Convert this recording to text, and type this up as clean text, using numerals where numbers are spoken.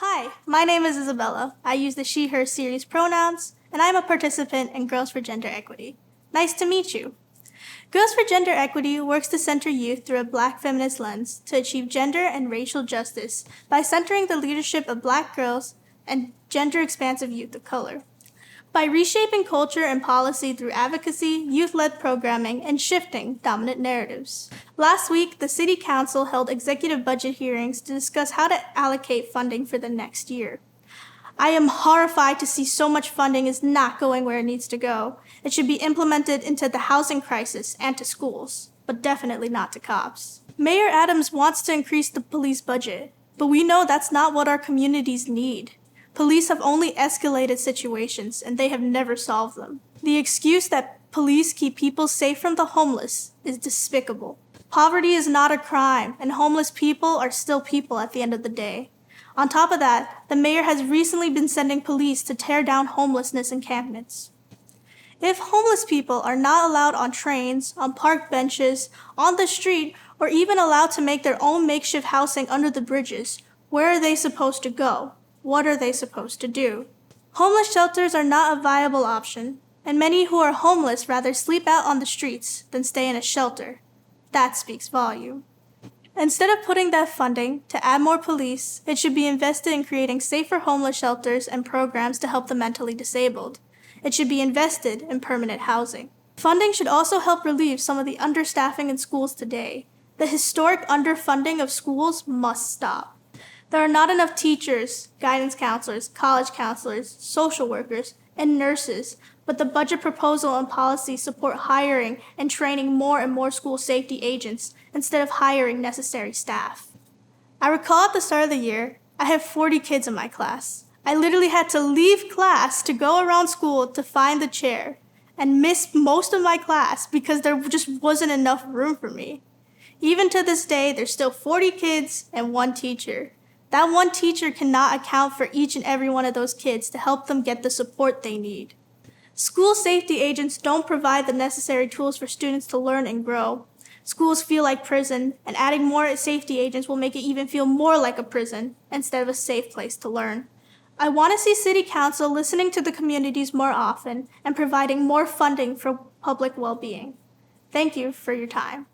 Hi, my name is Isabella. I use the she, her series pronouns, and I'm a participant in Girls for Gender Equity. Nice to meet you. Girls for Gender Equity works to center youth through a Black feminist lens to achieve gender and racial justice by centering the leadership of Black girls and gender-expansive youth of color. By reshaping culture and policy through advocacy, youth-led programming, and shifting dominant narratives. Last week, the City Council held executive budget hearings to discuss how to allocate funding for the next year. I am horrified to see so much funding is not going where it needs to go. It should be implemented into the housing crisis and to schools, but definitely not to cops. Mayor Adams wants to increase the police budget, but we know that's not what our communities need. Police have only escalated situations, and they have never solved them. The excuse that police keep people safe from the homeless is despicable. Poverty is not a crime, and homeless people are still people at the end of the day. On top of that, the mayor has recently been sending police to tear down homelessness encampments. If homeless people are not allowed on trains, on park benches, on the street, or even allowed to make their own makeshift housing under the bridges, where are they supposed to go? What are they supposed to do? Homeless shelters are not a viable option, and many who are homeless rather sleep out on the streets than stay in a shelter. That speaks volume. Instead of putting that funding to add more police, it should be invested in creating safer homeless shelters and programs to help the mentally disabled. It should be invested in permanent housing. Funding should also help relieve some of the understaffing in schools today. The historic underfunding of schools must stop. There are not enough teachers, guidance counselors, college counselors, social workers, and nurses, but the budget proposal and policy support hiring and training more and more school safety agents instead of hiring necessary staff. I recall at the start of the year, I have 40 kids in my class. I literally had to leave class to go around school to find the chair and miss most of my class because there just wasn't enough room for me. Even to this day, there's still 40 kids and one teacher. That one teacher cannot account for each and every one of those kids to help them get the support they need. School safety agents don't provide the necessary tools for students to learn and grow. Schools feel like prison, and adding more safety agents will make it even feel more like a prison instead of a safe place to learn. I want to see City Council listening to the communities more often and providing more funding for public well-being. Thank you for your time.